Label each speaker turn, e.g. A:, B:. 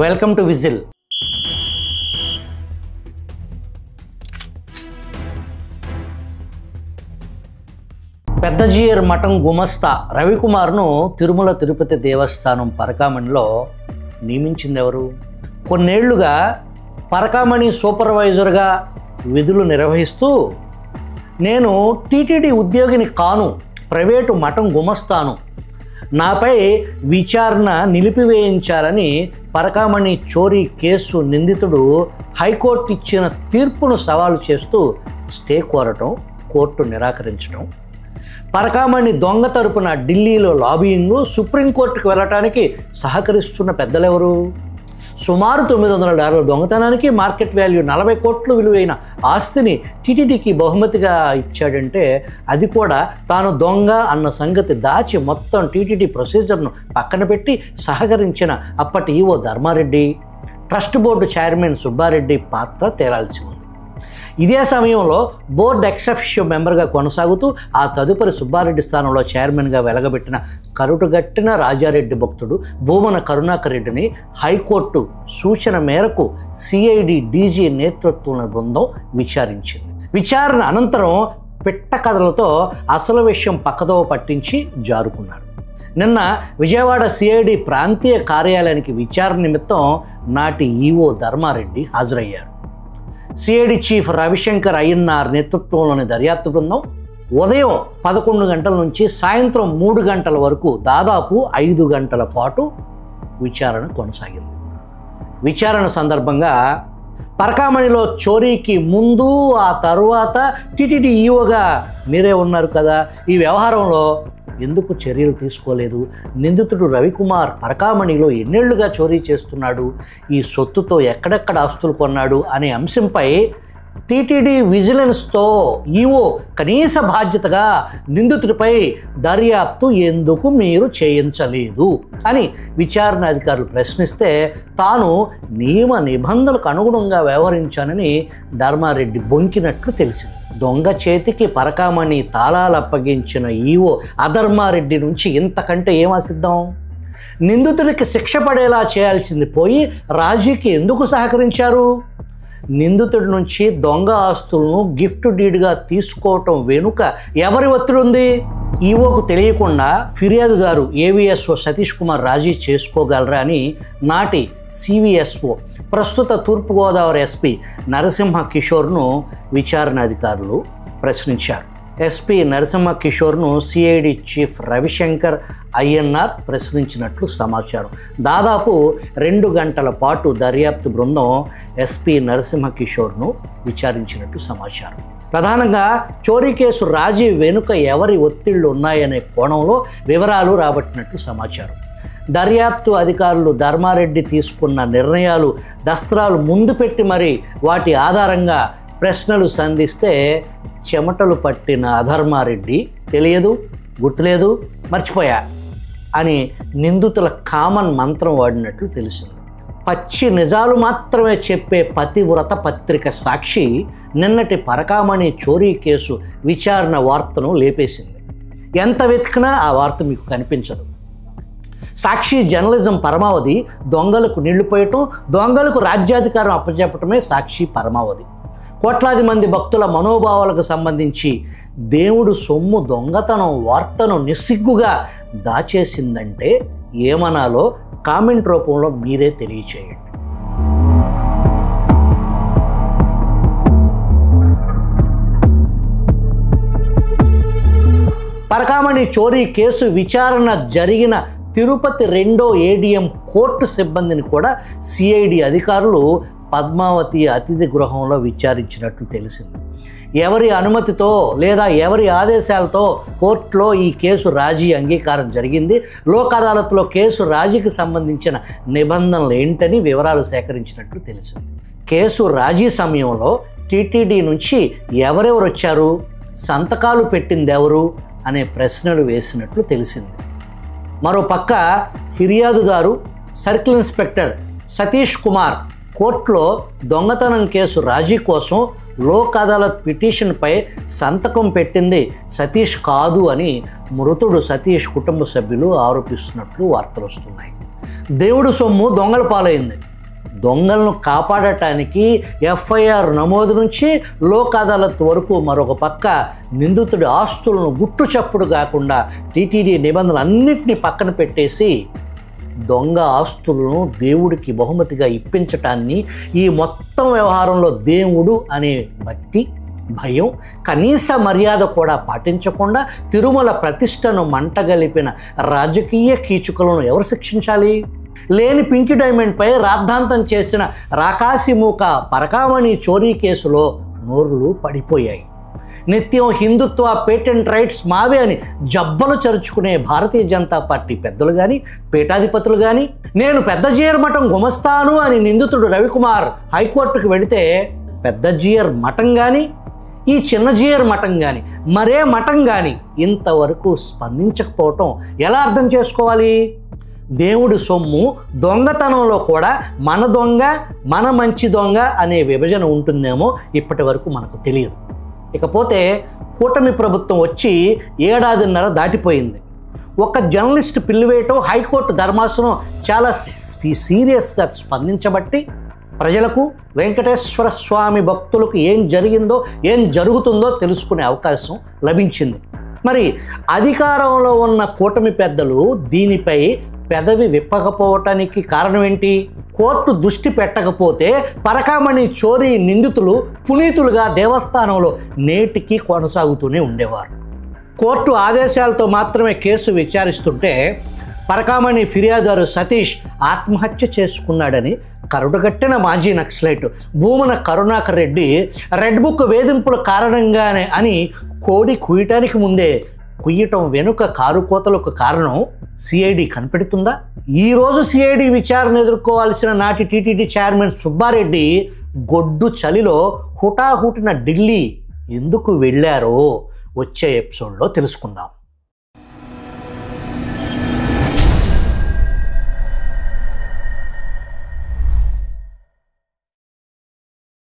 A: Welcome to whistle. Pedda Jeeyar మఠం గుమస్తా రవికుమార్ను తిరుమల తిరుపతి దేవస్థానం పరకామణిలో నియమించింది ఎవరు? కొన్నేళ్లుగా పరకామణి సూపర్వైజర్గా విధులు నిర్వహిస్తూ నేను టీటీడీ ఉద్యోగిని కాను, ప్రైవేటు మఠం గుమస్తాను, నాపై విచారణ నిలిపివేయించాలని పరకామణి చోరీ కేసు నిందితుడు హైకోర్టు ఇచ్చిన తీర్పును సవాలు చేస్తూ స్టే కోరటం, కోర్టు నిరాకరించడం, పరకామణి దొంగ తరపున ఢిల్లీలో లాబియింగ్, సుప్రీంకోర్టుకు వెళ్ళటానికి సహకరిస్తున్న పెద్దలెవరు? సుమారు $900 దొంగతనానికి మార్కెట్ వాల్యూ 40 కోట్లు విలువైన ఆస్తిని టీటీడీకి బహుమతిగా ఇచ్చాడంటే అది కూడా తాను దొంగ అన్న సంగతి దాచి మొత్తం టీటీడీ ప్రొసీజర్ను పక్కన పెట్టి సహకరించిన అప్పటి EO Dharma Reddy, trust board chairman Subba Reddy పాత్ర తేలాల్సి ఉంది. ఇదే సమయంలో బోర్డు ఎక్స్-అఫిషియో మెంబర్గా కొనసాగుతూ ఆ తదుపరి సుబ్బారెడ్డి స్థానంలో చైర్మన్గా వెలగబెట్టిన కరుటుగట్టిన రాజారెడ్డి భక్తుడు భూమన కరుణాకర్ రెడ్డిని హైకోర్టు సూచన మేరకు సిఐడి డీజీ నేతృత్వంలో బృందం విచారించింది. విచారణ అనంతరం పిట్ట కథలతో అసలు విషయం పక్కదో పట్టించి జారుకున్నారు. నిన్న విజయవాడ సిఐడి ప్రాంతీయ కార్యాలయానికి విచారణ నిమిత్తం నాటి ఈవో ధర్మారెడ్డి హాజరయ్యారు. సిఐడి చీఫ్ రవిశంకర్ అయ్యన్నార్ నేతృత్వంలోని దర్యాప్తు బృందం ఉదయం 11 గంటల నుంచి సాయంత్రం 3 గంటల వరకు దాదాపు 5 గంటల పాటు విచారణ కొనసాగింది. విచారణ సందర్భంగా పరకామణిలో చోరీకి ముందు ఆ తరువాత టీటీడీ ఈవోగా మీరే ఉన్నారు కదా, ఈ వ్యవహారంలో ఎందుకు చర్యలు తీసుకోలేదు? నిందితుడు రవికుమార్ పరకామణిలో ఎన్నేళ్లుగా చోరీ చేస్తున్నాడు, ఈ సొత్తుతో ఎక్కడెక్కడ ఆస్తులు కొన్నాడు అనే అంశంపై టీటీడీ విజిలెన్స్తో ఈవో కనీస బాధ్యతగా నిందితుడిపై దర్యాప్తు ఎందుకు మీరు చేయించలేదు అని విచారణ అధికారులు ప్రశ్నిస్తే తాను నియమ నిబంధనలకు అనుగుణంగా వ్యవహరించానని ధర్మారెడ్డి బొంకినట్లు తెలిసింది. దొంగ చేతికి పరకామణి తాళాలు అప్పగించిన ఈవో అధర్మారెడ్డి నుంచి ఇంతకంటే ఏం ఆశిద్దాం? నిందితుడికి శిక్ష పడేలా చేయాల్సింది పోయి రాజీకి ఎందుకు సహకరించారు? నిందితుడి నుంచి దొంగ ఆస్తులను గిఫ్ట్ డీడ్గా తీసుకోవటం వెనుక ఎవరి ఒత్తిడి ఉంది? ఈవోకు తెలియకుండా ఫిర్యాదుదారు ఏవిఎస్ఓ సతీష్ కుమార్ రాజీ చేసుకోగలరా అని నాటి సివిఎస్ఓ ప్రస్తుత తూర్పుగోదావరి ఎస్పీ నరసింహ కిషోర్ను విచారణ అధికారులు ప్రశ్నించారు. ఎస్పీ నరసింహ కిషోర్ను సిఐడి చీఫ్ రవిశంకర్ అయ్యన్నార్ ప్రశ్నించినట్లు సమాచారం. దాదాపు 2 గంటల పాటు దర్యాప్తు బృందం ఎస్పీ నరసింహ కిషోర్ను విచారించినట్టు సమాచారం. ప్రధానంగా చోరీ కేసు రాజీ వెనుక ఎవరి ఒత్తిళ్లు ఉన్నాయనే కోణంలో వివరాలు రాబట్టినట్టు సమాచారం. దర్యాప్తు అధికారులు ధర్మారెడ్డి తీసుకున్న నిర్ణయాలు, దస్త్రాలు ముందు పెట్టి మరి వాటి ఆధారంగా ప్రశ్నలు సంధిస్తే చెమటలు పట్టిన అధర్మారెడ్డి తెలియదు, గుర్తులేదు, మర్చిపోయా అని నిందితుల కామన్ మంత్రం వాడినట్లు తెలిసింది. పచ్చి నిజాలు మాత్రమే చెప్పే పతివ్రత పత్రిక సాక్షి నిన్నటి పరకామణి చోరీ కేసు విచారణ వార్తను లేపేసింది. ఎంత వెతికినా ఆ వార్త మీకు కనిపించదు. సాక్షి జర్నలిజం పరమావధి దొంగలకు నీళ్లు పోయటం, దొంగలకు రాజ్యాధికారం అప్పచెప్పటమే సాక్షి పరమావధి. కోట్లాది మంది భక్తుల మనోభావాలకు సంబంధించి దేవుడు సొమ్ము దొంగతనం వార్తను నిస్సిగ్గుగా దాచేసిందంటే ఏమనాలో కామెంట్ రూపంలో మీరే తెలియచేయండి. పరకామణి చోరీ కేసు విచారణ జరిగిన తిరుపతి 2వ ఏడీఎం కోర్టు సిబ్బందిని కూడా సిఐడి అధికారులు పద్మావతి అతిథి గృహంలో విచారించినట్లు తెలిసింది. ఎవరి అనుమతితో లేదా ఎవరి ఆదేశాలతో కోర్టులో ఈ కేసు రాజీ అంగీకారం జరిగింది, లోక్ అదాలత్లో కేసు రాజీకి సంబంధించిన నిబంధనలు ఏంటని వివరాలు సేకరించినట్లు తెలిసింది. కేసు రాజీ సమయంలో టీటీడీ నుంచి ఎవరెవరు వచ్చారు, సంతకాలు పెట్టింది ఎవరు అనే ప్రశ్నలు వేసినట్లు తెలిసింది. మరోపక్క ఫిర్యాదుదారు సర్కిల్ ఇన్స్పెక్టర్ సతీష్ కుమార్ కోర్టులో దొంగతనం కేసు రాజీ కోసం లోక్ అదాలత్ పిటిషన్పై సంతకం పెట్టింది సతీష్ కాదు అని మృతుడు సతీష్ కుటుంబ సభ్యులు ఆరోపిస్తున్నట్లు వార్తలు వస్తున్నాయి. దేవుడు సొమ్ము దొంగల పాలైంది. దొంగలను కాపాడటానికి ఎఫ్ఐఆర్ నమోదు నుంచి లోక్ అదాలత్ వరకు మరొక పక్క నిందితుడి ఆస్తులను గుట్టు చప్పుడు కాకుండా టీటీడీ నిబంధనలు అన్నింటినీ పక్కన పెట్టేసి దొంగ ఆస్తులను దేవుడికి బహుమతిగా ఇప్పించటాన్ని, ఈ మొత్తం వ్యవహారంలో దేవుడు అనే భక్తి, భయం, కనీస మర్యాద కూడా పాటించకుండా తిరుమల ప్రతిష్టను మంటగలిపిన రాజకీయ కీచుకులను ఎవరు శిక్షించాలి? లేని పింకీ డైమండ్పై రాద్ధాంతం చేసిన రాకాసిమూక పరకామణి చోరీ కేసులో నోర్లు పడిపోయాయి. నిత్యం హిందుత్వ, పేటెంట్ రైట్స్ మావే అని జబ్బలు చరుచుకునే భారతీయ జనతా పార్టీ పెద్దలు కానీ, పీఠాధిపతులు కానీ, నేను పెద్ద జీయర్ మఠం గుమస్తాను అని నిందితుడు రవికుమార్ హైకోర్టుకు వెళితే పెద్ద జీయర్ మఠం కానీ, ఈ చిన్న జీయర్ మఠం కానీ, మరే మఠం కానీ ఇంతవరకు స్పందించకపోవటం ఎలా అర్థం చేసుకోవాలి? దేవుడి సొమ్ము దొంగతనంలో కూడా మన దొంగ, మన మంచి దొంగ అనే విభజన ఉంటుందేమో ఇప్పటి వరకు మనకు తెలియదు. ఇకపోతే కూటమి ప్రభుత్వం వచ్చి 1.5 ఏడాది దాటిపోయింది. ఒక జర్నలిస్ట్ పిల్లివేయటం హైకోర్టు ధర్మాసనం చాలా సీరియస్గా స్పందించబట్టి ప్రజలకు, వెంకటేశ్వర స్వామి భక్తులకు ఏం జరిగిందో, ఏం జరుగుతుందో తెలుసుకునే అవకాశం లభించింది. మరి అధికారంలో ఉన్న కూటమి పెద్దలు దీనిపై పెదవి విప్పకపోవటానికి కారణం ఏంటి? కోర్టు దృష్టి పెట్టకపోతే పరకామణి చోరీ నిందితులు పునీతులుగా దేవస్థానంలో నేటికి కొనసాగుతూనే ఉండేవారు. కోర్టు ఆదేశాలతో మాత్రమే కేసు విచారిస్తుంటే పరకామణి ఫిర్యాదుదారు సతీష్ ఆత్మహత్య చేసుకున్నాడని కరుడుగట్టిన మాజీ నక్సలైట్ భూమన కరుణాకర్ రెడ్డి రెడ్ బుక్ వేధింపుల కారణంగానే అని కోడి కుయ్యటానికి ముందే కుయ్యటం వెనుక కారుకోతలకు కారణం సిఐడి కనిపెడుతుందా? ఈరోజు సిఐడి విచారణ ఎదుర్కోవాల్సిన నాటి టీటీడీ చైర్మన్ సుబ్బారెడ్డి గొడ్డు చలిలో హుటాహుటిన ఢిల్లీ ఎందుకు వెళ్ళారో వచ్చే ఎపిసోడ్లో తెలుసుకుందాం.